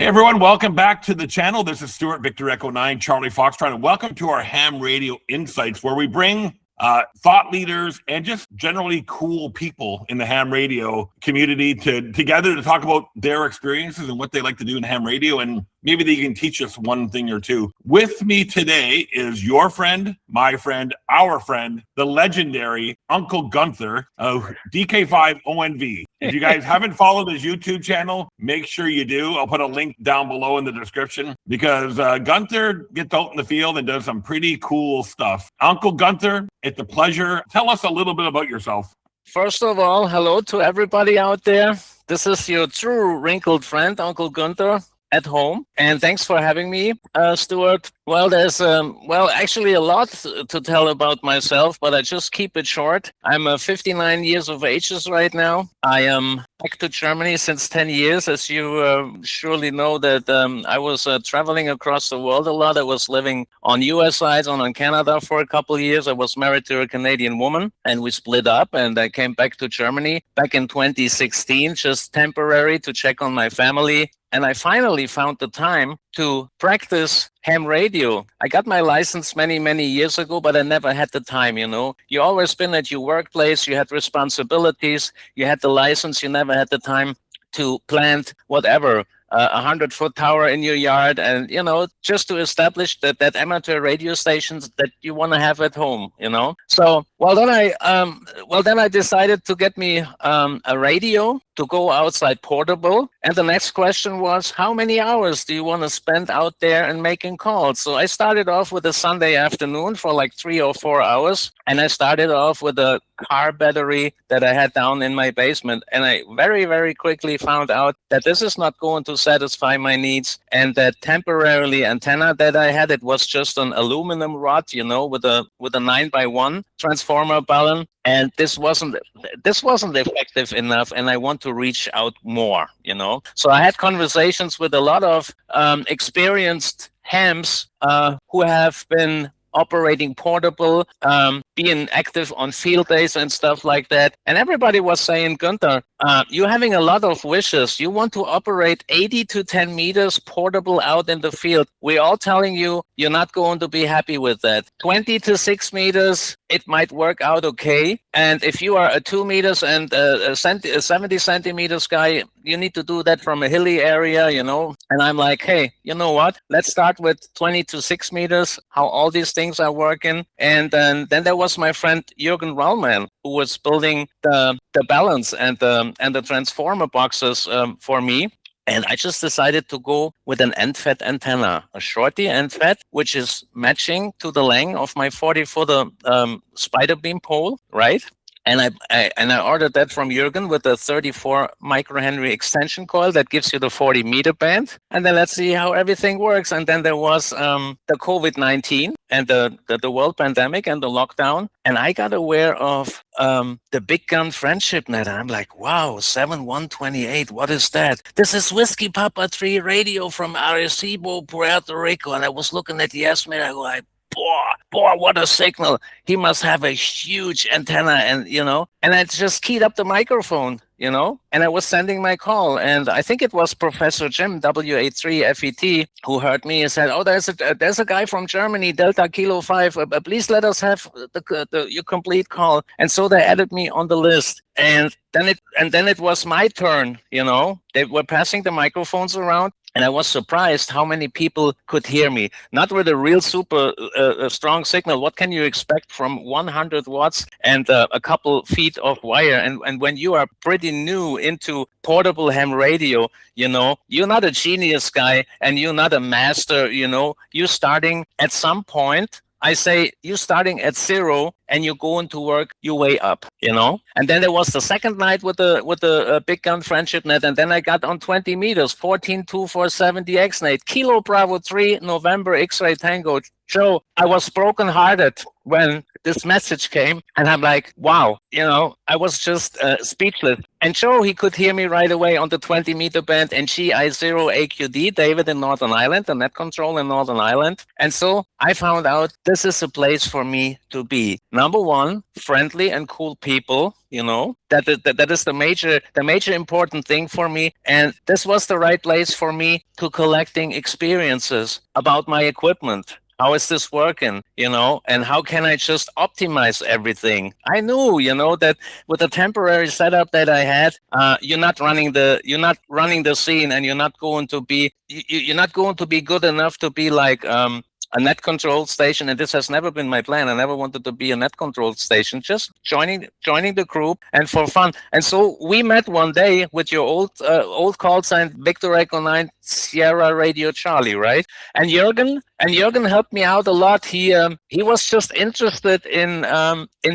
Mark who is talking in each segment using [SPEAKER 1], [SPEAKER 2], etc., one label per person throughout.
[SPEAKER 1] Hey everyone, welcome back to the channel. This is Stuart, Victor Echo 9, Charlie Foxtrot, and welcome to our Ham Radio Insights, where we bring thought leaders and just generally cool people in the ham radio community together to talk about their experiences and what they like to do in ham radio, and maybe they can teach us one thing or two. With me today is your friend, my friend, our friend, the legendary Uncle Gunther of DK5ONV. If you guys haven't followed his YouTube channel, make sure you do. I'll put a link down below in the description, because Gunther gets out in the field and does some pretty cool stuff. Uncle Gunther, it's a pleasure. Tell us a little bit about yourself.
[SPEAKER 2] First of all, hello to everybody out there. This is your true wrinkled friend, Uncle Gunther, at home. And thanks for having me, Stuart. Well, there's actually a lot to tell about myself, but I just keep it short. I'm 59 years of age right now. I am back to Germany since 10 years. As you surely know that I was traveling across the world a lot. I was living on US side and on Canada for a couple of years. I was married to a Canadian woman and we split up, and I came back to Germany back in 2016, just temporary to check on my family. And I finally found the time to practice ham radio. I got my license many, many years ago, but I never had the time, you know. You always been at your workplace, you had responsibilities, you had the license, you never had the time to plant whatever, a 100-foot tower in your yard, and, you know, just to establish that amateur radio stations that you want to have at home, you know. So, then I decided to get me a radio to go outside portable. And the next question was, how many hours do you want to spend out there and making calls? So I started off with a Sunday afternoon for like 3 or 4 hours. And I started off with a car battery that I had down in my basement. And I very, very quickly found out that this is not going to satisfy my needs. And that temporarily antenna that I had, it was just an aluminum rod, you know, with a 9x1 transformer balun. And this wasn't effective enough, and I want to reach out more, you know. So I had conversations with a lot of experienced hams who have been operating portable, being active on field days and stuff like that. And everybody was saying, Gunther, you're having a lot of wishes. You want to operate 80 to 10 meters portable out in the field. We're all telling you, you're not going to be happy with that. 20 to 6 meters, it might work out okay. And if you are a 2 meters and a 70 centimeters guy, you need to do that from a hilly area, you know. And I'm like, hey, you know what? Let's start with 20 to 6 meters, how all these things are working. And then there was my friend Jürgen Rallman, who was building the balance and the transformer boxes for me. And I just decided to go with an end-fed antenna, a shorty end-fed, which is matching to the length of my 40-foot Spiderbeam pole, right? And I ordered that from Jürgen with a 34 microhenry extension coil that gives you the 40 meter band. And then let's see how everything works. And then there was the COVID-19 and the world pandemic and the lockdown. And I got aware of the Big Gun Friendship Net. And I'm like, wow, 7128, what is that? This is Whiskey Papa 3 radio from Arecibo, Puerto Rico. And I was looking at the estimate. I go like, boy, what a signal. He must have a huge antenna, and, you know, and I just keyed up the microphone, you know, and I was sending my call. And I think it was Professor Jim, W83FET, who heard me and said, oh, there's a guy from Germany, Delta Kilo 5, please let us have your complete call. And so they added me on the list. And then it was my turn, you know. They were passing the microphones around. And I was surprised how many people could hear me. Not with a real super strong signal. What can you expect from 100 watts and a couple feet of wire? And when you are pretty new into portable ham radio, you know, you're not a genius guy and you're not a master, you know. You're starting at some point. I say you're starting at 0 and you're going to work your way up, you know. And then there was the second night with the Big Gun Friendship Net, and then I got on 20 meters, 14247 DXing, Kilo Bravo 3 November X-Ray Tango. Joe, I was brokenhearted when this message came, and I'm like, wow, you know, I was just speechless. And Joe, he could hear me right away on the 20-meter band and GI0AQD, David in Northern Ireland, the net control in Northern Ireland. And so I found out this is a place for me to be. Number one, friendly and cool people, that is the major important thing for me. And this was the right place for me to collecting experiences about my equipment. How is this working, and how can I just optimize everything? I knew, that with the temporary setup that I had, you're not running the scene, and you're not going to be good enough to be like a net control station. And this has never been my plan. I never wanted to be a net control station, just joining the group and for fun. And so we met one day with your old call sign, Victor Echo 9 Sierra Radio Charlie, right? And Jürgen helped me out a lot. He was just interested in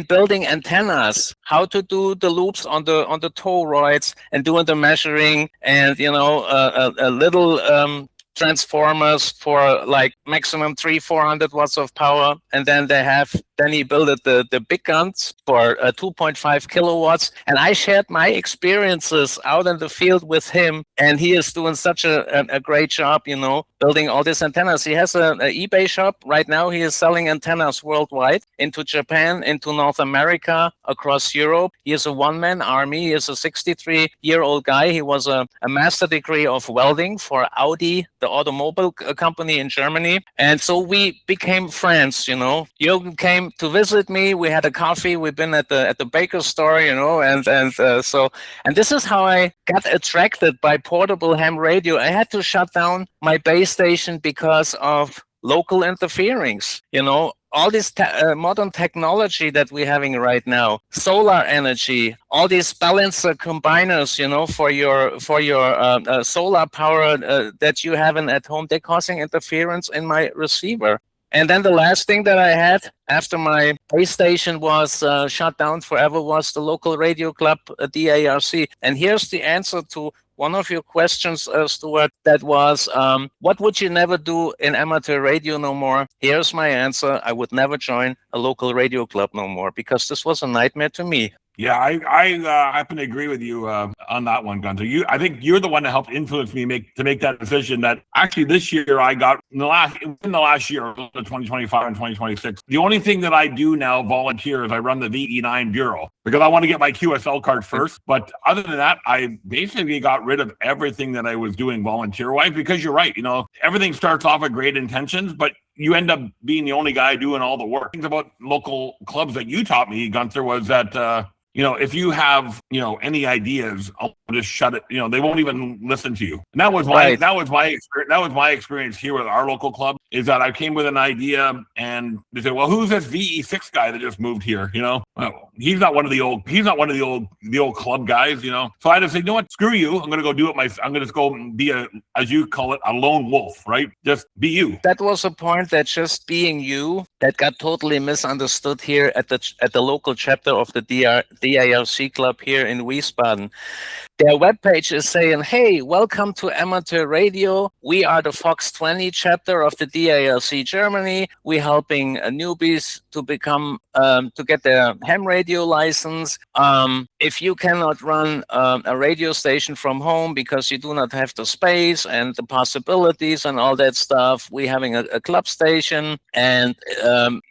[SPEAKER 2] building antennas, how to do the loops on the toroids and doing the measuring, and a little transformers for like maximum 300-400 watts of power, and then he built the big guns for 2.5 kilowatts. And I shared my experiences out in the field with him, and he is doing such a great job, building all these antennas. He has an eBay shop right now. He is selling antennas worldwide, into Japan, into North America, across Europe. He is a one-man army. He is a 63-year-old guy. He was a master degree of welding for Audi, the automobile company in Germany. And so we became friends, Jürgen came to visit me. We had a coffee. We've been at the baker's store, and this is how I got attracted by portable ham radio. I had to shut down my base station because of local interference, all this modern technology that we're having right now, solar energy, all these balancer combiners, for your solar power that you have at home, they're causing interference in my receiver. And then the last thing that I had after my base station was shut down forever was the local radio club, DARC. And here's the answer to one of your questions, Stuart, that was, what would you never do in amateur radio no more? Here's my answer. I would never join a local radio club no more, because this was a nightmare to me.
[SPEAKER 1] Yeah, I happen to agree with you on that one, Gunther. I think you're the one that helped influence me to make that decision. That actually this year I got in the last year, 2025 and 2026. The only thing that I do now volunteer is I run the VE9 bureau, because I want to get my QSL card first. But other than that, I basically got rid of everything that I was doing volunteer-wise, because you're right. Everything starts off with great intentions, but you end up being the only guy doing all the work. Things about local clubs that you taught me, Gunther, was that if you have, any ideas, I'll just shut it. They won't even listen to you. And that was my experience here with our local club, is that I came with an idea and they said, well, who's this VE6 guy that just moved here? Well, he's not one of the old club guys, So I just said, you know what, screw you. I'm going to go do it I'm going to just go be as you call it, a lone wolf, right? Just be you.
[SPEAKER 2] That was a point, that just being you, that got totally misunderstood here at the local chapter of the DARC club here in Wiesbaden. Their webpage is saying, hey, welcome to amateur radio. We are the Fox 20 chapter of the DARC Germany. We're helping newbies to become, to get their ham radio license. If you cannot run a radio station from home because you do not have the space and the possibilities and all that stuff, we're having a club station, and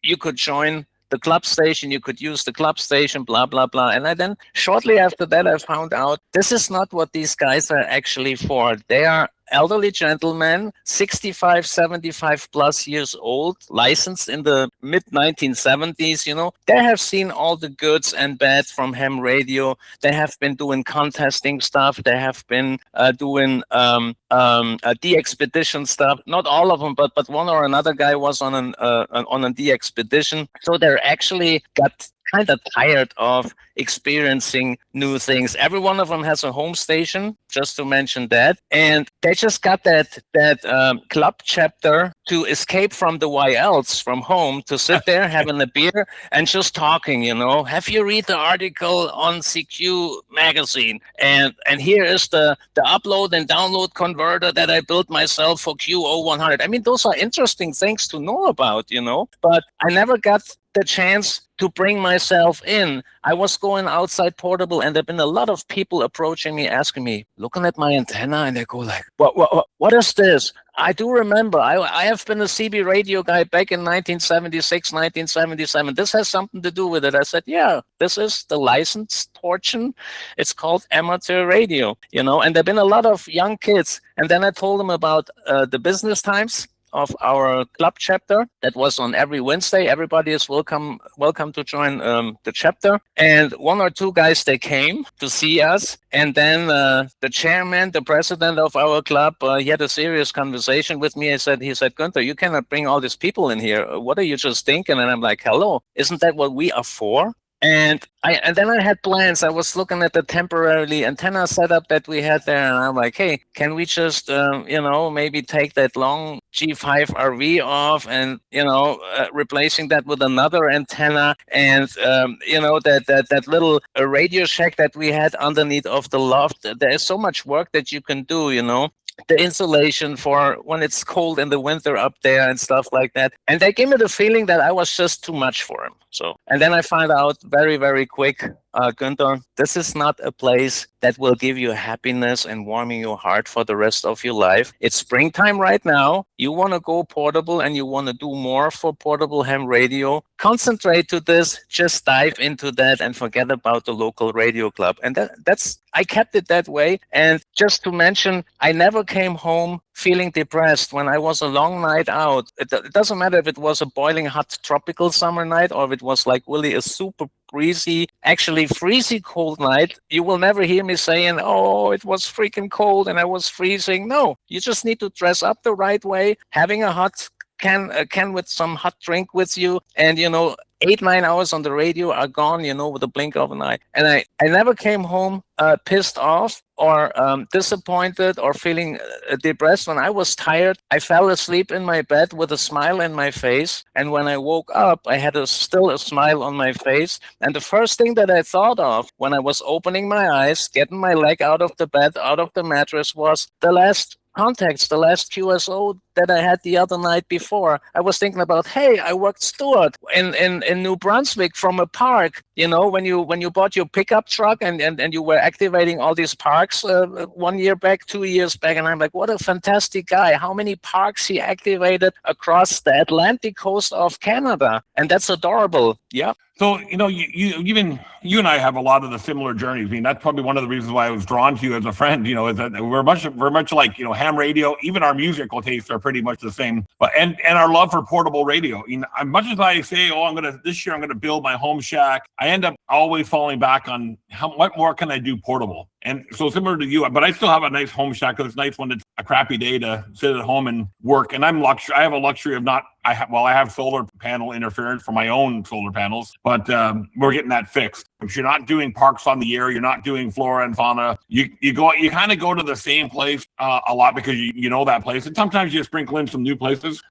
[SPEAKER 2] you could join the club station, you could use the club station, blah, blah, blah. And then shortly after that, I found out this is not what these guys are actually for. They are elderly gentlemen, 65, 75 plus years old, licensed in the mid 1970s, they have seen all the goods and bads from ham radio. They have been doing contesting stuff. They have been doing DXpedition stuff. Not all of them, but one or another guy was on a DXpedition. So they're actually got kind of tired of experiencing new things. Every one of them has a home station, just to mention that. And they just got that club chapter to escape from the YLs from home, to sit there having a beer and just talking, Have you read the article on CQ magazine, and here is the upload and download converter that I built myself for QO100. I mean, those are interesting things to know about, but I never got the chance to bring myself in. I was going outside portable, and there have been a lot of people approaching me, asking me, looking at my antenna, and they go like, what is this? I do remember, I have been a CB radio guy back in 1976, 1977. This has something to do with it. I said, yeah, this is the licensed portion. It's called amateur radio, and there have been a lot of young kids. And then I told them about the business times of our club chapter that was on every Wednesday. Everybody is welcome to join the chapter. And one or two guys, they came to see us. And then the chairman, the president of our club, he had a serious conversation with me. He said, Gunther, you cannot bring all these people in here. What are you just thinking? And I'm like, hello, isn't that what we are for? And then I had plans. I was looking at the temporarily antenna setup that we had there, and I'm like, hey, can we just, maybe take that long G5 RV off and, replacing that with another antenna, and, that little Radio Shack that we had underneath of the loft. There is so much work that you can do, the insulation for when it's cold in the winter up there and stuff like that. And they gave me the feeling that I was just too much for him. And then I found out very, very quick, Gunther, this is not a place that will give you happiness and warming your heart for the rest of your life. It's springtime right now. You want to go portable and you want to do more for portable ham radio. Concentrate to this, just dive into that and forget about the local radio club. And I kept it that way. And just to mention, I never came home feeling depressed when I was a long night out. It doesn't matter if it was a boiling hot tropical summer night or if it was like really a super breezy, actually freezy cold night. You will never hear me saying, oh, it was freaking cold and I was freezing. No, you just need to dress up the right way, having a hot can with some hot drink with you, and 8-9 hours on the radio are gone, with a blink of an eye. And I never came home pissed off or disappointed or feeling depressed. When I was tired, I fell asleep in my bed with a smile in my face. And when I woke up, I had still a smile on my face. And the first thing that I thought of when I was opening my eyes, getting my leg out of the bed, out of the mattress, was the last contacts, the last QSO that I had the other night before. I was thinking about, hey, I worked Stuart in New Brunswick from a park. When you bought your pickup truck and you were activating all these parks 1 year back, 2 years back, and I'm like, what a fantastic guy! How many parks he activated across the Atlantic coast of Canada, and that's adorable. Yeah.
[SPEAKER 1] So, you and I have a lot of the similar journeys. I mean, that's probably one of the reasons why I was drawn to you as a friend, is that we're much like, ham radio. Even our musical tastes are pretty much the same. But and our love for portable radio. As much as I say, this year I'm gonna build my home shack, I end up always falling back on what more can I do portable? And so similar to you, but I still have a nice home shack because it's nice when it's a crappy day to sit at home and work. And I have a luxury of not. I have solar panel interference for my own solar panels, but we're getting that fixed. If you're not doing parks on the air, you're not doing flora and fauna. You kind of go to the same place a lot because you know that place, and sometimes you sprinkle in some new places.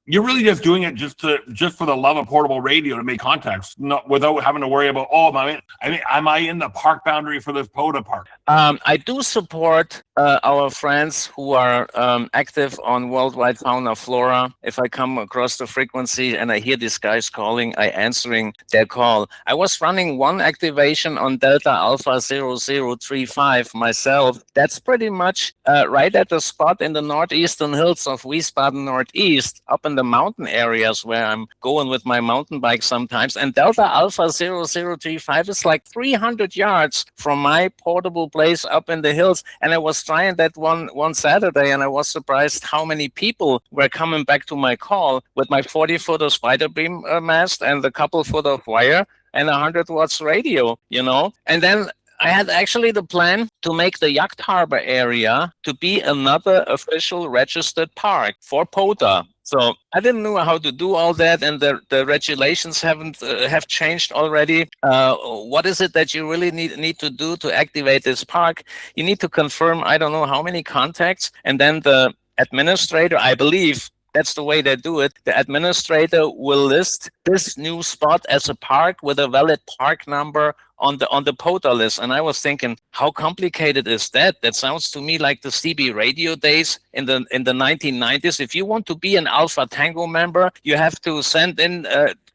[SPEAKER 1] You're really just doing it just for the love of portable radio to make contacts, without having to worry about, am I in the park boundary for this POTA park?
[SPEAKER 2] I do support our friends who are active on Worldwide Fauna Flora. If I come across the frequency and I hear these guys calling, I answering their call. I was running one activation on Delta Alpha 0035 myself. That's pretty much right at the spot in the northeastern hills of Wiesbaden Northeast, up in the mountain areas where I'm going with my mountain bike sometimes. And Delta Alpha 0035 is like 300 yards from my portable place up in the hills. And I was trying that one Saturday, and I was surprised how many people were coming back to my call with my 40-footer Spiderbeam mast and a couple foot of wire and 100 watts radio, And then I had actually the plan to make the Yacht Harbor area to be another official registered park for POTA. So I didn't know how to do all that, and the regulations have changed already. What is it that you really need to do to activate this park? You need to confirm, I don't know how many contacts, and then the administrator, I believe, that's the way they do it. The administrator will list this new spot as a park with a valid park number on the POTA list. And I was thinking, how complicated is that? That sounds to me like the CB radio days in the 1990s. If you want to be an Alpha Tango member, you have to send in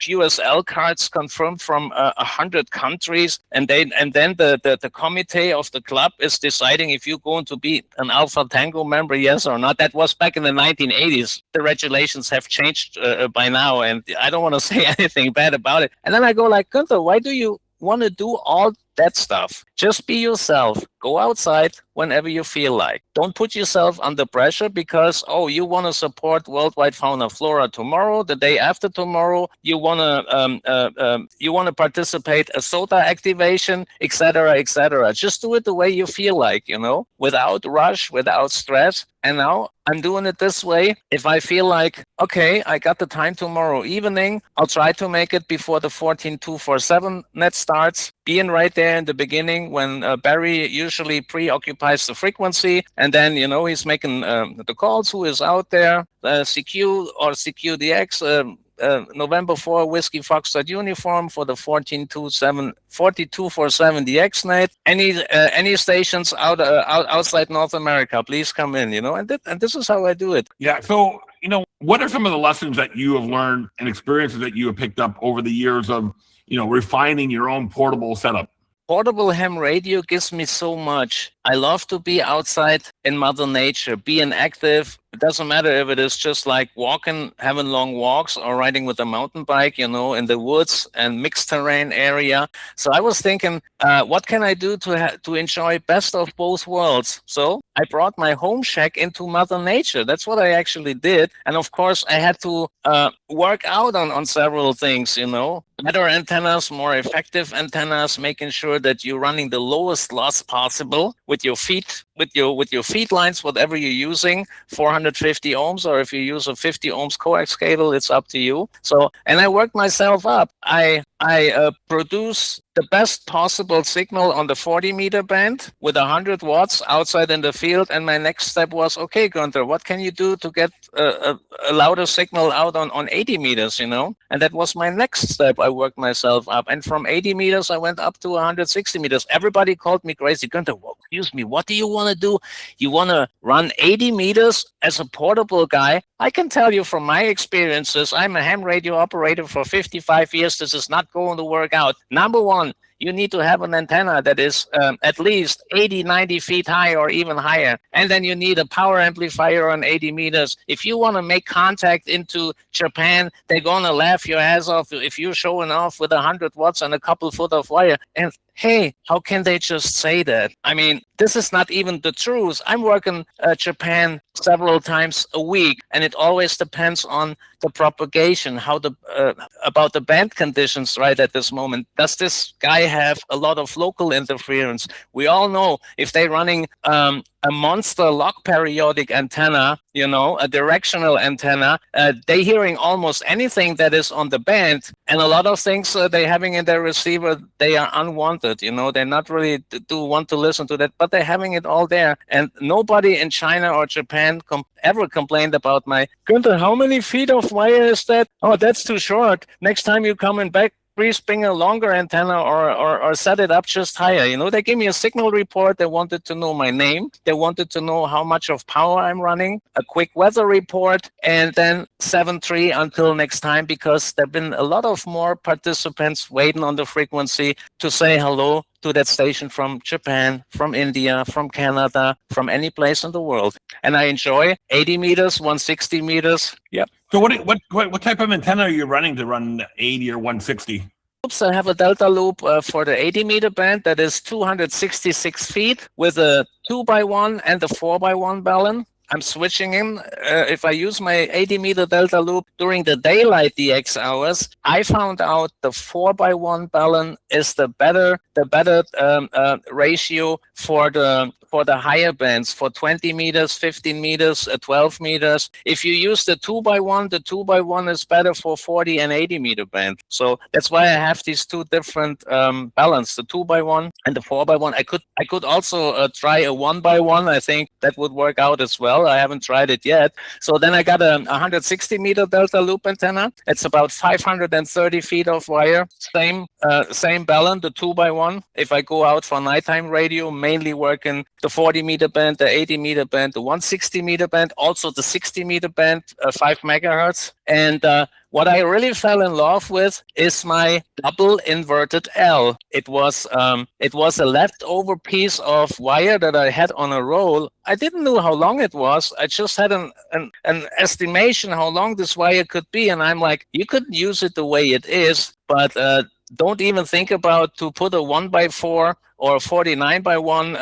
[SPEAKER 2] QSL cards confirmed from 100 countries, and then the committee of the club is deciding if you're going to be an Alpha Tango member, yes or not. That was back in the 1980s. The regulations have changed by now, and I don't want to say anything bad about it. And then I go like, Gunther, why do you want to do all that stuff? Just be yourself. Go outside whenever you feel like. Don't put yourself under pressure because, oh, you want to support worldwide fauna flora tomorrow, the day after tomorrow, you want to participate a SOTA activation, etc., etc. Just do it the way you feel like, without rush, without stress. And now I'm doing it this way. If I feel like, okay, I got the time tomorrow evening, I'll try to make it before the 14247 net starts, being right there in the beginning when Barry usually preoccupies the frequency. And then, he's making the calls, who is out there, CQ or CQDX, November 4 Whiskey Foxtrot uniform for the 4247 DXnet. Any stations outside North America, please come in, and this is how I do it.
[SPEAKER 1] Yeah. So, what are some of the lessons that you have learned and experiences that you have picked up over the years of, refining your own portable setup?
[SPEAKER 2] Portable ham radio gives me so much. I love to be outside in Mother Nature, being active. It doesn't matter if it is just like walking, having long walks, or riding with a mountain bike, in the woods and mixed terrain area. So I was thinking, what can I do to enjoy best of both worlds? So I brought my home shack into Mother Nature. That's what I actually did. And of course, I had to work out on several things, better antennas, more effective antennas, making sure that you're running the lowest loss possible with your feet, with your feed lines, whatever you're using, 450 ohms, or if you use a 50 ohms coax cable, it's up to you. So, and I worked myself up. I produce the best possible signal on the 40 meter band with 100 watts outside in the field. And my next step was, okay, Gunther, what can you do to get a louder signal out on 80 meters, And that was my next step. I worked myself up. And from 80 meters, I went up to 160 meters. Everybody called me crazy. Gunther, excuse me, what do you want to do? You want to run 80 meters as a portable guy? I can tell you from my experiences, I'm a ham radio operator for 55 years. This is not going to work out. Number one, you need to have an antenna that is at least 80, 90 feet high or even higher. And then you need a power amplifier on 80 meters. If you want to make contact into Japan, they're going to laugh your ass off if you're showing off with 100 watts and a couple foot of wire. And hey, how can they just say that? I mean, this is not even the truth. I'm working Japan several times a week, and it always depends on the propagation, about the band conditions right at this moment. Does this guy have a lot of local interference? We all know if they're running a monster lock periodic antenna, a directional antenna, they're hearing almost anything that is on the band, and a lot of things they're having in their receiver, they are unwanted, they're not really do want to listen to that, but they're having it all there. And nobody in China or Japan ever complained about my, Gunther, how many feet of wire is that? Oh, that's too short. Next time you're coming back, please bring a longer antenna or set it up just higher. They gave me a signal report. They wanted to know my name. They wanted to know how much of power I'm running, a quick weather report, and then 7-3 until next time, because there have been a lot of more participants waiting on the frequency to say hello to that station from Japan, from India, from Canada, from any place in the world. And I enjoy 80 meters, 160 meters. Yep.
[SPEAKER 1] So what type of antenna are you running to run 80 or 160?
[SPEAKER 2] I have a delta loop for the 80 meter band that is 266 feet with a 2x1 and a 4x1 balun. I'm switching in. If I use my 80 meter delta loop during the daylight DX hours, I found out the 4x1 balun is the better ratio for the for the higher bands, for 20 meters, 15 meters, 12 meters. If you use the 2x1, the 2x1 is better for 40 and 80 meter band. So that's why I have these two different balance, the 2x1 and the 4x1. I could also try a 1x1. I think that would work out as well. I haven't tried it yet. So then I got a 160 meter delta loop antenna. It's about 530 feet of wire. Same balance, the 2x1. If I go out for nighttime radio, mainly working the 40 meter band, the 80 meter band, the 160 meter band, also the 60 meter band, 5 megahertz. And what I really fell in love with is my double inverted L. It was a leftover piece of wire that I had on a roll. I didn't know how long it was. I just had an estimation how long this wire could be, and I'm like, you could use it the way it is, but don't even think about to put a 1x4 or a 49x1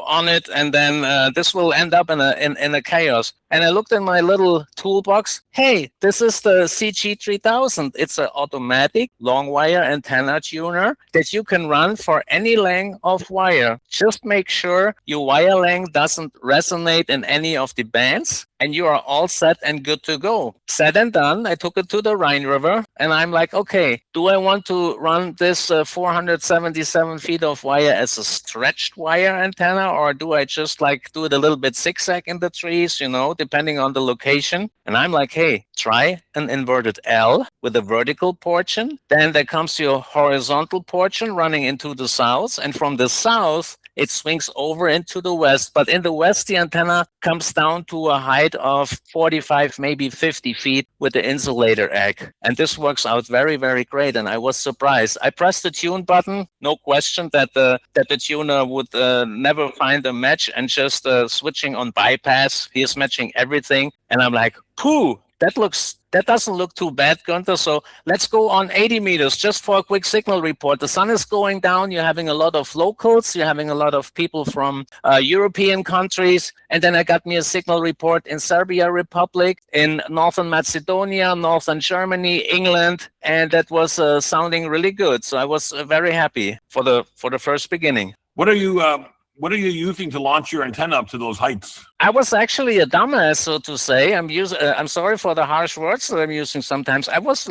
[SPEAKER 2] on it, and then this will end up in a chaos. And I looked in my little toolbox. Hey, this is the CG3000. It's an automatic long wire antenna tuner that you can run for any length of wire. Just make sure your wire length doesn't resonate in any of the bands, and you are all set and good to go. Said and done. I took it to the Rhine River, and I'm like, okay, do I want to run this 477 feet of wire as a stretched wire antenna, or do I just like do it a little bit zigzag in the trees, depending on the location? And I'm like, hey, try an inverted L with a vertical portion. Then there comes your horizontal portion running into the south, and from the south, it swings over into the west. But in the west, the antenna comes down to a height of 45, maybe 50 feet with the insulator egg. And this works out very, very great. And I was surprised. I pressed the tune button. No question that the tuner would never find a match, and just switching on bypass. He is matching everything. And I'm like, pooh, that doesn't look too bad, Gunther. So let's go on 80 meters just for a quick signal report. The sun is going down. You're having a lot of locals. You're having a lot of people from European countries. And then I got me a signal report in Serbia Republic, in Northern Macedonia, Northern Germany, England. And that was sounding really good. So I was very happy for the first beginning.
[SPEAKER 1] What are you using to launch your antenna up to those heights?
[SPEAKER 2] I was actually a dumbass, so to say. I'm sorry for the harsh words that I'm using sometimes. I was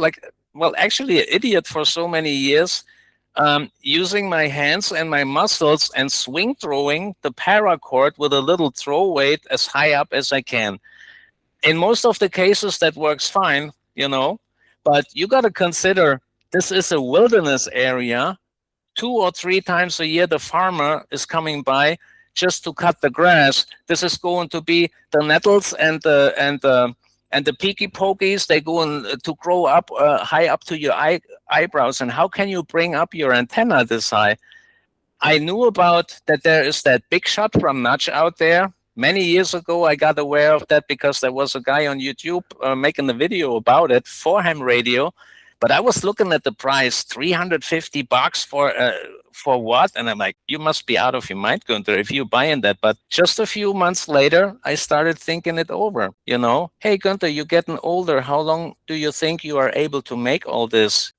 [SPEAKER 2] actually an idiot for so many years, using my hands and my muscles and swing throwing the paracord with a little throw weight as high up as I can. In most of the cases, that works fine, but you got to consider this is a wilderness area. 2 or 3 times a year, the farmer is coming by just to cut the grass. This is going to be the nettles and the peaky pokies. They go to grow up high up to your eyebrows. And how can you bring up your antenna this high? I knew about that. There is that big shot from Nudge out there. Many years ago, I got aware of that because there was a guy on YouTube making a video about it for ham radio. But I was looking at the price, $350 for what? And I'm like, you must be out of your mind, Gunther, if you're buying that. But just a few months later, I started thinking it over. Hey, Gunther, you're getting older. How long do you think you are able to make all this?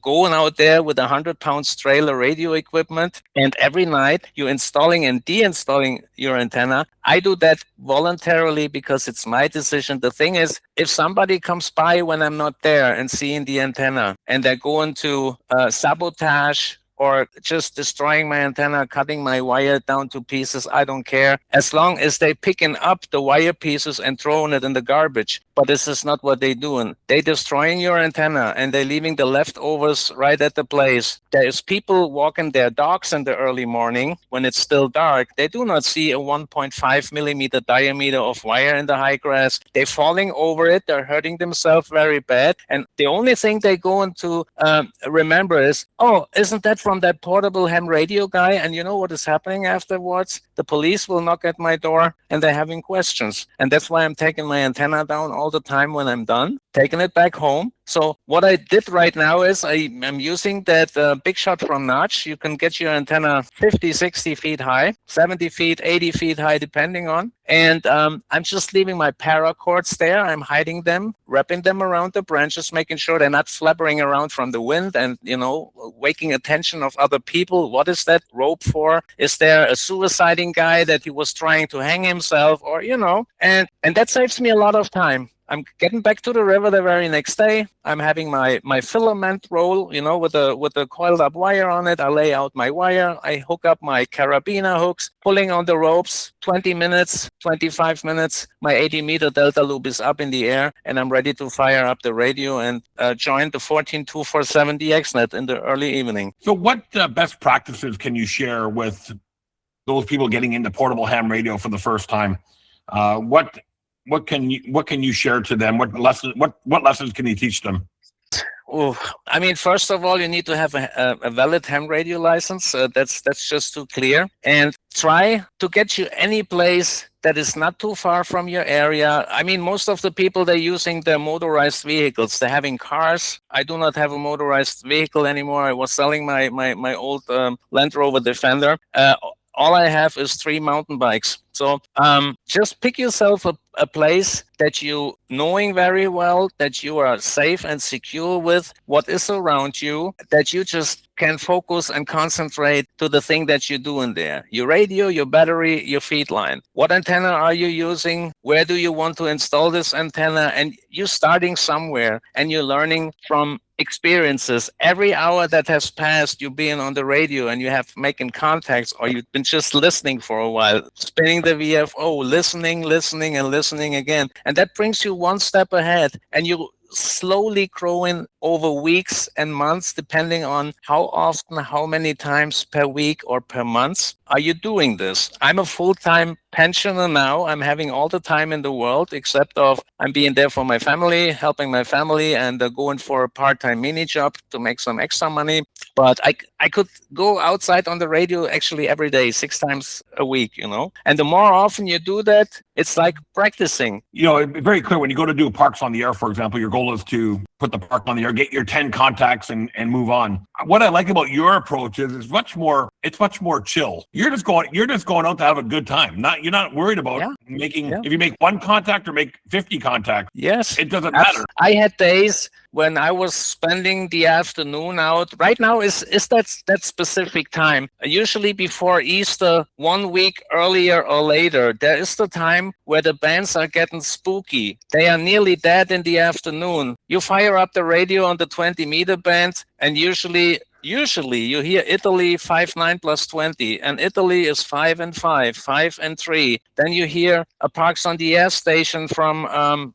[SPEAKER 2] Going out there with 100-pound trailer radio equipment, and every night you're installing and deinstalling your antenna. I do that voluntarily because it's my decision. The thing is, if somebody comes by when I'm not there and seeing the antenna, and they're going to sabotage or just destroying my antenna, cutting my wire down to pieces, I don't care. As long as they're picking up the wire pieces and throwing it in the garbage. But this is not what they're doing. They're destroying your antenna, and they're leaving the leftovers right at the place. There is people walking their dogs in the early morning when it's still dark. They do not see a 1.5 millimeter diameter of wire in the high grass. They're falling over it. They're hurting themselves very bad. And the only thing they're going to remember is, oh, isn't that from that portable ham radio guy? And you know what is happening afterwards? The police will knock at my door, and they're having questions. And that's why I'm taking my antenna down all the time when I'm done. taking it back home. So what I did right now is I'm using that big shot from Notch. You can get your antenna 50, 60 feet high, 70 feet, 80 feet high, depending on. And I'm just leaving my paracords there. I'm hiding them, wrapping them around the branches, making sure they're not flapping around from the wind and, waking attention of other people. What is that rope for? Is there a suiciding guy that he was trying to hang himself or, and that saves me a lot of time. I'm getting back to the river the very next day. I'm having my filament roll, with a coiled up wire on it. I lay out my wire. I hook up my carabiner hooks, pulling on the ropes, 20 minutes, 25 minutes. My 80-meter delta loop is up in the air, and I'm ready to fire up the radio and join the 14247 DXnet in the early evening.
[SPEAKER 1] So what best practices can you share with those people getting into portable ham radio for the first time? What can you share to them? What lessons can you teach them?
[SPEAKER 2] Oh, first of all, you need to have a valid ham radio license. That's just too clear. And try to get you any place that is not too far from your area. Most of the people, they're using their motorized vehicles. They're having cars. I do not have a motorized vehicle anymore. I was selling my old Land Rover Defender. All I have is 3 mountain bikes. So just pick yourself a place that you knowing very well, that you are safe and secure with what is around you, that you just can focus and concentrate to the thing that you're doing there. Your radio, your battery, your feed line. What antenna are you using? Where do you want to install this antenna? And you're starting somewhere and you're learning from experiences. Every hour that has passed, you being on the radio and you have making contacts, or you've been just listening for a while, spinning the VFO, listening and listening again. And that brings you one step ahead, and you slowly growing over weeks and months, depending on how often, how many times per week or per month are you doing this. I'm a full-time pensioner now. I'm having all the time in the world, except of I'm being there for my family, helping my family, and going for a part-time mini job to make some extra money. But I could go outside on the radio actually every day, 6 times a week, And the more often you do that, it's like practicing.
[SPEAKER 1] It's very clear when you go to do parks on the air, for example, your goal is to put the park on the air, get your 10 contacts and move on. What I like about your approach is it's much more chill. You're just going out to have a good time. You're not worried about making, if you make 1 contact or make 50 contacts.
[SPEAKER 2] Yes.
[SPEAKER 1] It doesn't matter.
[SPEAKER 2] I had days when I was spending the afternoon out. Right now is that specific time. Usually before Easter, 1 week earlier or later, there is the time where the bands are getting spooky. They are nearly dead in the afternoon. You fire up the radio on the 20-meter band, and usually you hear Italy 5-9 plus 20, and Italy is 5 and 5, 5 and 3. Then you hear a Parks on the Air station from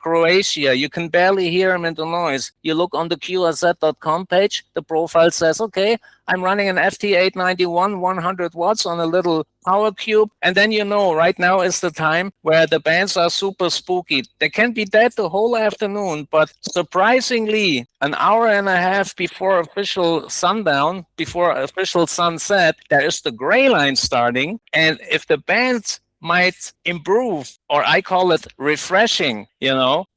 [SPEAKER 2] Croatia. You can barely hear them in the noise. You look on the QRZ.com page, the profile says, okay, I'm running an FT891 100 watts on a little power cube, and then right now is the time where the bands are super spooky. They can be dead the whole afternoon, but surprisingly, an hour and a half before official sundown, before official sunset, there is the gray line starting, and if the bands might improve, or I call it refreshing,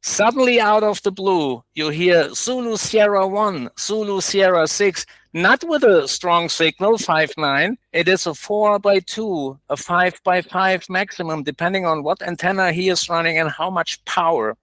[SPEAKER 2] suddenly out of the blue, you hear Zulu Sierra 1, Zulu Sierra 6, not with a strong signal, 5.9. It is a 4x2, a 5x5 maximum, depending on what antenna he is running and how much power,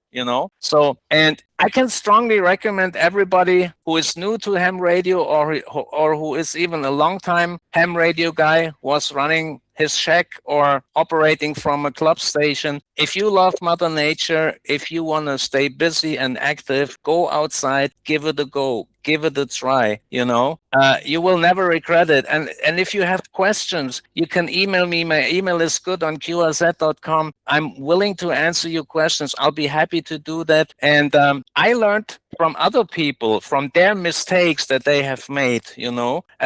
[SPEAKER 2] So, and I can strongly recommend everybody who is new to ham radio or who is even a long time ham radio guy, was running his shack or operating from a club station. If you love Mother Nature, if you want to stay busy and active, go outside, give it a go. Give it a try, you will never regret it. And if you have questions, you can email me. My email is good on qrz.com. I'm willing to answer your questions. I'll be happy to do that. And I learned from other people, from their mistakes that they have made,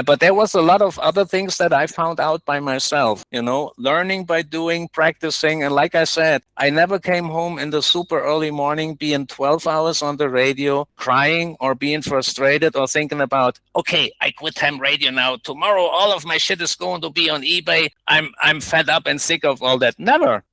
[SPEAKER 2] But there was a lot of other things that I found out by myself, learning by doing, practicing. And like I said, I never came home in the super early morning being 12 hours on the radio, crying or being frustrated or thinking about, okay, I quit ham radio now. Tomorrow, all of my shit is going to be on eBay. I'm fed up and sick of all that. Never.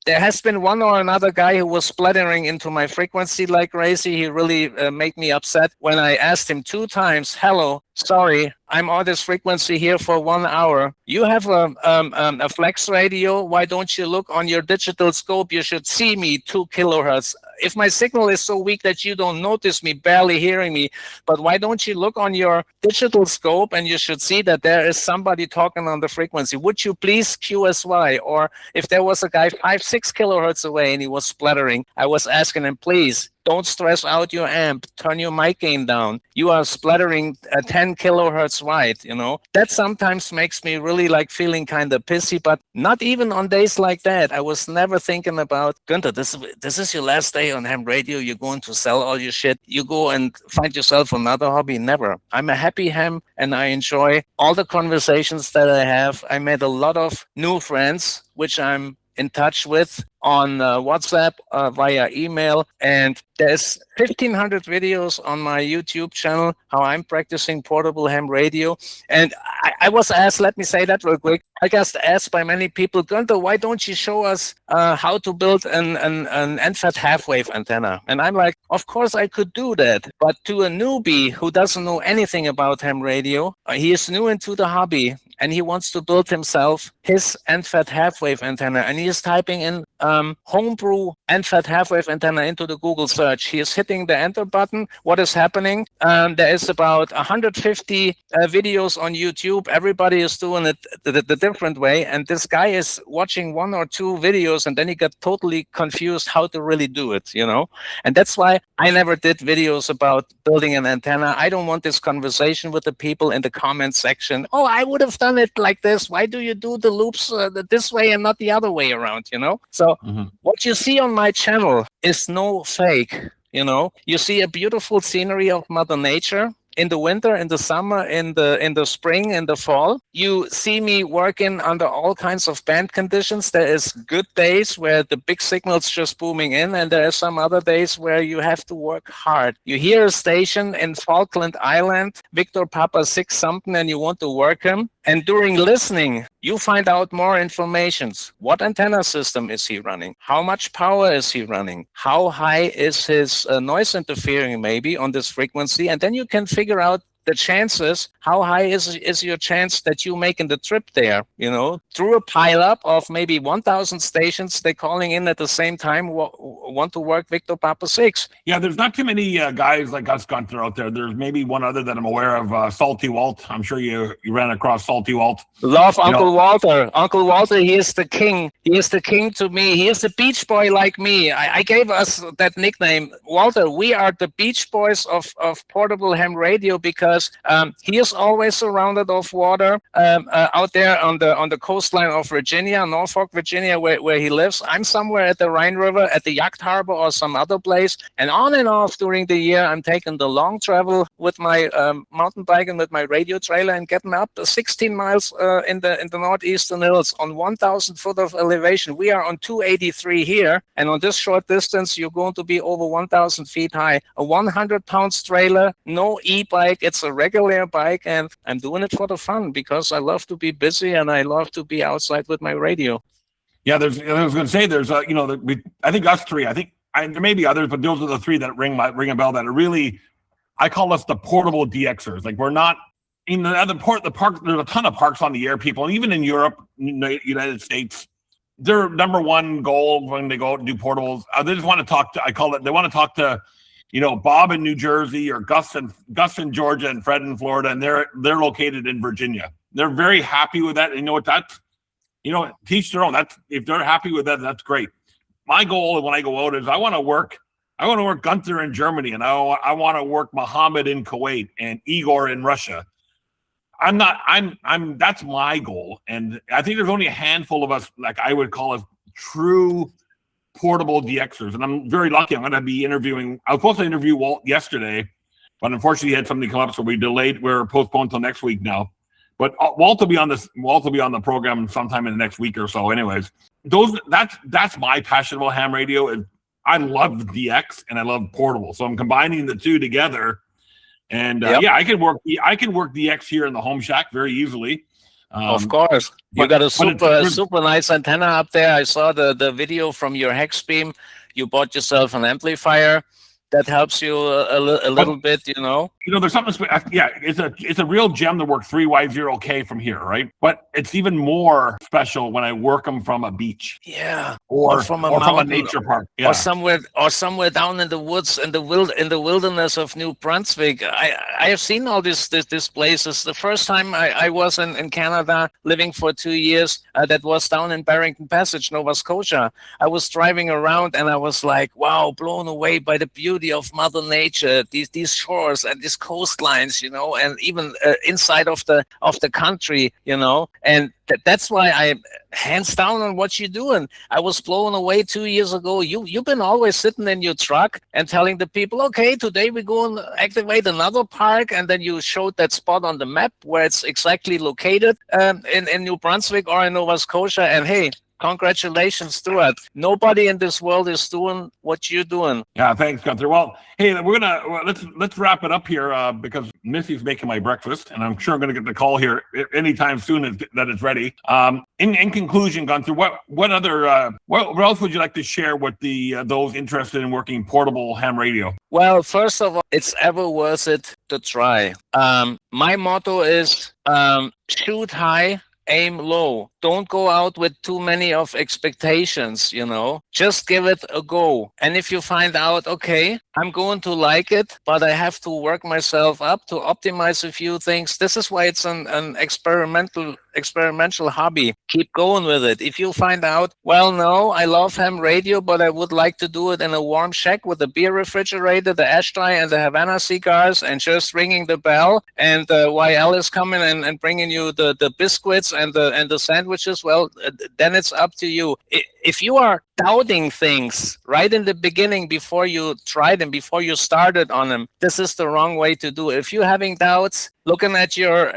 [SPEAKER 2] There has been one or another guy who was splattering into my frequency like crazy. He really made me upset when I asked him 2 times, hello, sorry, I'm on this frequency here for 1 hour. You have a flex radio. Why don't you look on your digital scope? You should see me 2 kilohertz. If my signal is so weak that you don't notice me barely hearing me, but why don't you look on your digital scope and you should see that there is somebody talking on the frequency? Would you please QSY? Or if there was a guy 5-6 kilohertz away and he was splattering, I was asking him, please, don't stress out your amp. Turn your mic gain down. You are splattering 10 kilohertz wide, you know. That sometimes makes me really like feeling kind of pissy, but not even on days like that. I was never thinking about, Gunther, this is your last day on ham radio. You're going to sell all your shit. You go and find yourself another hobby. Never. I'm a happy ham and I enjoy all the conversations that I have. I made a lot of new friends, which I'm in touch with on WhatsApp, via email, and there's 1,500 videos on my YouTube channel, how I'm practicing portable ham radio. And I was asked, let me say that real quick, I got asked by many people, Gunther, why don't you show us how to build an NFET half-wave antenna? And I'm like, of course I could do that, but to a newbie who doesn't know anything about ham radio, he is new into the hobby, and he wants to build himself his NFET half-wave antenna, and he is typing in homebrew NFET half-wave antenna into the Google search. He is hitting the enter button. What is happening? There is about 150 videos on YouTube. Everybody is doing it the different way, and this guy is watching 1 or 2 videos, and then he got totally confused how to really do it, you know? And that's why I never did videos about building an antenna. I don't want this conversation with the people in the comment section. Oh, I would have done it like this. Why do you do the loops this way and not the other way around, you know? So what you see on my channel is no fake, you know? You see a beautiful scenery of Mother Nature in the winter, in the summer, in the spring, in the fall. You see me working under all kinds of band conditions. There is good days where the big signal's just booming in, and there are some other days where you have to work hard. You hear a station in Falkland Island, Victor Papa 6 something, and you want to work him. And during listening, you find out more information. What antenna system is he running? How much power is he running? How high is his noise interfering maybe on this frequency? And then you can figure out the chances, how high is your chance that you making the trip there, you know, through a pileup of maybe 1,000 stations, they calling in at the same time, want to work Victor Papa 6.
[SPEAKER 1] Yeah, there's not too many guys like us, Gunther, out there. There's maybe one other that I'm aware of, Salty Walt. I'm sure you ran across Salty Walt.
[SPEAKER 2] Love Uncle Walter. Uncle Walter, he is the king. He is the king to me. He is a beach boy like me. I gave us that nickname. Walter, we are the beach boys of portable ham radio because he is always surrounded of water out there on the coastline of Virginia, Norfolk, Virginia, where he lives. I'm somewhere at the Rhine River, at the Yacht Harbor or some other place. And on and off during the year, I'm taking the long travel with my mountain bike and with my radio trailer and getting up 16 miles in the northeastern hills on 1,000 foot of elevation. We are on 283 here. And on this short distance, you're going to be over 1,000 feet high. A 100-pound trailer, no e-bike. It's a regular bike, and I'm doing it for the fun because I love to be busy and I love to be outside with my radio.
[SPEAKER 1] Yeah, I was going to say, there's I think us three. There may be others, but those are the 3 that ring a bell. That are really, I call us the portable DXers. Like, we're not in the park. There's a ton of parks on the air, people, and even in Europe, United States, their number one goal when they go out and do portables, they just want to talk to. They want to talk to, Bob in New Jersey, or Gus in Georgia, and Fred in Florida, and they're located in Virginia. They're very happy with that. And you know what? That's, teach their own. That's, if they're happy with that, that's great. My goal when I go out is I want to work Gunther in Germany, and I want to work Muhammad in Kuwait and Igor in Russia. That's my goal. And I think there's only a handful of us, like I would call us true portable DXers, and I'm very lucky. I'm going to be interviewing. I was supposed to interview Walt yesterday, but unfortunately he had something come up, so we delayed. We're postponed till next week now. But Walt will be on the program sometime in the next week or so. Anyways, that's my passion about ham radio. I love DX and I love portable, so I'm combining the two together. And I can work DX here in the home shack very easily.
[SPEAKER 2] Of course. You got a super nice antenna up there. I saw the video from your hex beam. You bought yourself an amplifier. That helps you a little bit,
[SPEAKER 1] You know, there's something. Yeah, it's a real gem to work 3Y0K from here, right? But it's even more special when I work them from a beach.
[SPEAKER 2] Yeah,
[SPEAKER 1] or from a nature park, yeah.
[SPEAKER 2] or somewhere down in the woods in the wilderness of New Brunswick. I have seen all these places. The first time I was in Canada living for 2 years, that was down in Barrington Passage, Nova Scotia. I was driving around and I was like, wow, blown away by the beauty of Mother Nature, these shores and these coastlines, you know, and even inside of the country, you know, and that's why I hands down on what you're doing. I was blown away 2 years ago. You've been always sitting in your truck and telling the people, okay, today we're going to activate another park, and then you showed that spot on the map where it's exactly located in New Brunswick or in Nova Scotia, and hey, congratulations, Stuart. Nobody in this world is doing what you're doing.
[SPEAKER 1] Yeah, thanks, Gunther. Well, hey, let's wrap it up here because Missy's making my breakfast, and I'm sure I'm going to get the call here anytime soon that it's ready. In conclusion, Gunther, what else would you like to share with those interested in working portable ham radio?
[SPEAKER 2] Well, first of all, it's ever worth it to try. My motto is shoot high, aim low. Don't go out with too many of expectations, you know. Just give it a go. And if you find out, okay, I'm going to like it, but I have to work myself up to optimize a few things. This is why it's an experimental hobby. Keep going with it. If you find out, well, no, I love ham radio, but I would like to do it in a warm shack with a beer refrigerator, the ashtray, and the Havana cigars, and just ringing the bell, and YL is coming and bringing you the biscuits and the sandwiches. Well, then it's up to you. If you are doubting things right in the beginning before you tried them, before you started on them, this is the wrong way to do it. If you're having doubts, looking at your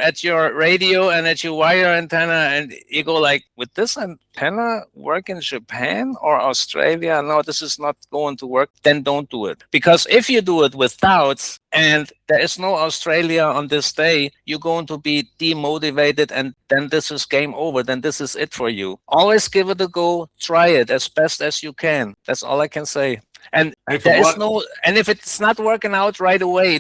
[SPEAKER 2] radio and at your wire antenna, and you go like, with this antenna work in Japan or Australia? No, this is not going to work. Then don't do it. Because if you do it with doubts and there is no Australia on this day, you're going to be demotivated, and then this is game over. Then this is it for you. Always give it a go. Try it as best as you can. That's all I can say. And there is and if it's not working out right away,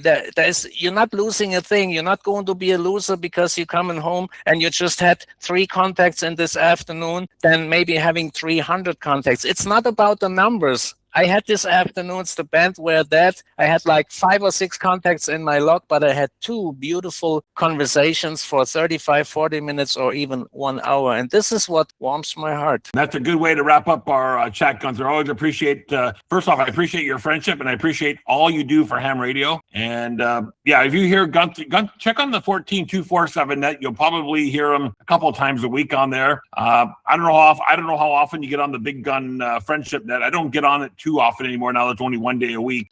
[SPEAKER 2] you're not losing a thing. You're not going to be a loser because you're coming home and you just had 3 contacts in this afternoon, then maybe having 300 contacts. It's not about the numbers. I had this afternoons, the band were dead. I had like 5 or 6 contacts in my log, but I had 2 beautiful conversations for 35, 40 minutes or even 1 hour. And this is what warms my heart.
[SPEAKER 1] That's a good way to wrap up our chat, Gunther. I always appreciate, first off, I appreciate your friendship, and I appreciate all you do for ham radio. And yeah, if you hear Gunther, check on the 14247 net. You'll probably hear him a couple of times a week on there. I don't know how often you get on the Big Gun friendship net. I don't get on it too often anymore. Now it's only 1 day a week.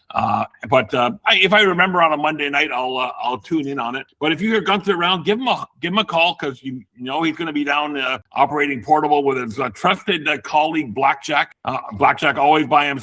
[SPEAKER 1] But if I remember on a Monday night, I'll tune in on it. But if you hear Gunther around, give him a call, because you know he's going to be down operating portable with his trusted colleague Blackjack. Blackjack always by his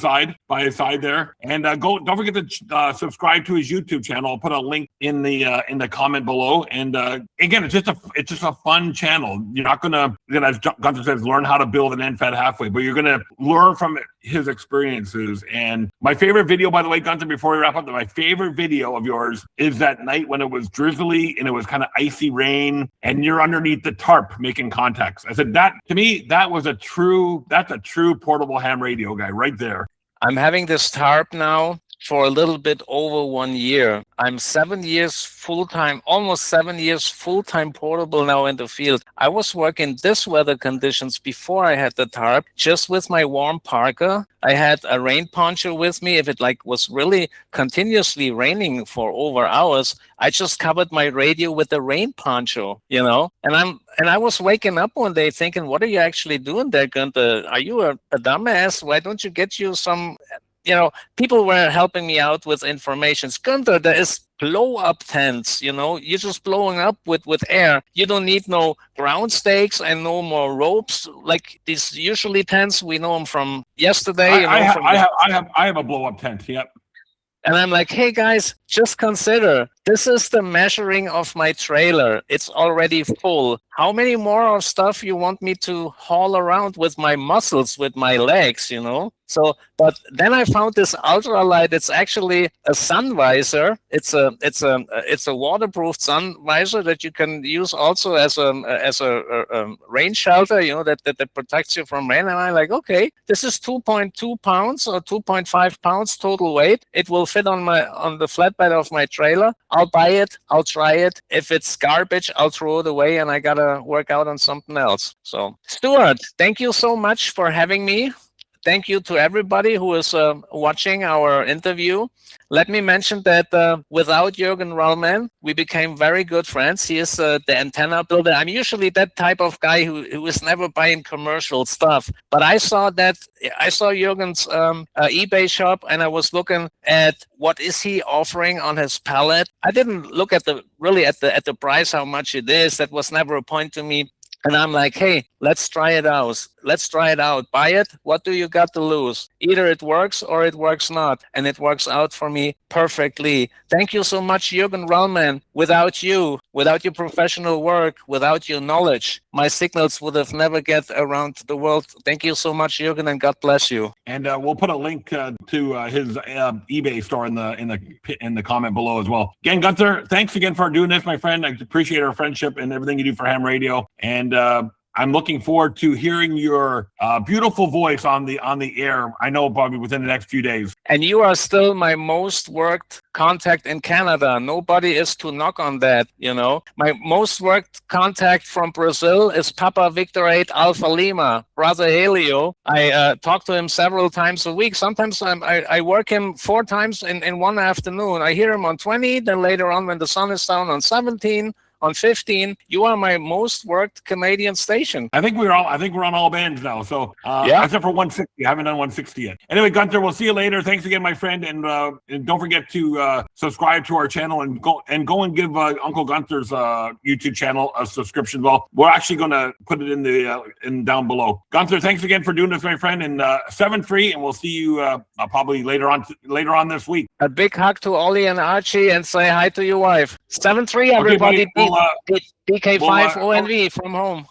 [SPEAKER 1] side there. And don't forget to subscribe to his YouTube channel. I'll put a link in the comment below. And again, it's just a fun channel. You're not gonna, as Gunther says, learn how to build an NFET halfway, but you're gonna learn from his experiences. And my favorite video, by the way, Gunther, before we wrap up, my favorite video of yours is that night when it was drizzly and it was kind of icy rain and you're underneath the tarp making contacts. I said, that to me, that's a true portable ham radio guy right there.
[SPEAKER 2] I'm having this tarp now for a little bit over 1 year. I'm 7 years full-time, almost 7 years full-time portable now in the field. I was working this weather conditions before I had the tarp, just with my warm parka. I had a rain poncho with me. If it was really continuously raining for over hours, I just covered my radio with the rain poncho, you know. And I was waking up one day thinking, what are you actually doing there, Gunther? Are you a dumbass? Why don't you get you some... You know, people were helping me out with information. Gunther, there is blow-up tents, you know. You're just blowing up with air. You don't need no ground stakes and no more ropes like these usually tents. We know them from yesterday.
[SPEAKER 1] I have a blow-up tent, yep.
[SPEAKER 2] And I'm like, hey, guys, just consider This is the measuring of my trailer. It's already full. How many more of stuff you want me to haul around with my muscles, with my legs, you know? So, but then I found this ultralight. It's actually a sun visor. It's a waterproof sun visor that you can use also as a rain shelter. You know, that protects you from rain. And I'm like, okay, this is 2.2 pounds or 2.5 pounds total weight. It will fit on the flatbed of my trailer. I'll buy it. I'll try it. If it's garbage, I'll throw it away, and I gotta work out on something else. So, Stuart, thank you so much for having me. Thank you to everybody who is watching our interview. Let me mention that without Jürgen Rallman, we became very good friends. He is the antenna builder. I'm usually that type of guy who is never buying commercial stuff. But I saw Jürgen's eBay shop, and I was looking at what is he offering on his pallet. I didn't look at the price, how much it is. That was never a point to me. And I'm like, hey, let's try it out. Let's try it out. Buy it. What do you got to lose? Either it works or it works not. And it works out for me perfectly. Thank you so much, Jürgen Rallman. Without you, without your professional work, without your knowledge, my signals would have never get around the world. Thank you so much, Jürgen, and God bless you.
[SPEAKER 1] And we'll put a link to his eBay store in the comment below as well. Again, Gunther, thanks again for doing this, my friend. I appreciate our friendship and everything you do for Ham Radio. And I'm looking forward to hearing your beautiful voice on the air. I know probably within the next few days.
[SPEAKER 2] And you are still my most worked contact in Canada. Nobody is to knock on that, you know. My most worked contact from Brazil is Papa Victor 8 Alpha Lima, Brother Helio. I talk to him several times a week. Sometimes I work him 4 times in one afternoon. I hear him on 20, then later on when the sun is down on 17. On 15, you are my most worked Canadian station.
[SPEAKER 1] I think we're on all bands now. So except for 160, I haven't done 160 yet. Anyway, Gunther, we'll see you later. Thanks again, my friend, and don't forget to subscribe to our channel and go and give Uncle Gunther's YouTube channel a subscription. Well, we're actually going to put it in down below. Gunther, thanks again for doing this, my friend, and 7-3, and we'll see you probably later on this week.
[SPEAKER 2] A big hug to Ollie and Archie, and say hi to your wife. 7-3, everybody.
[SPEAKER 1] Okay,
[SPEAKER 2] DK5 ONV from home.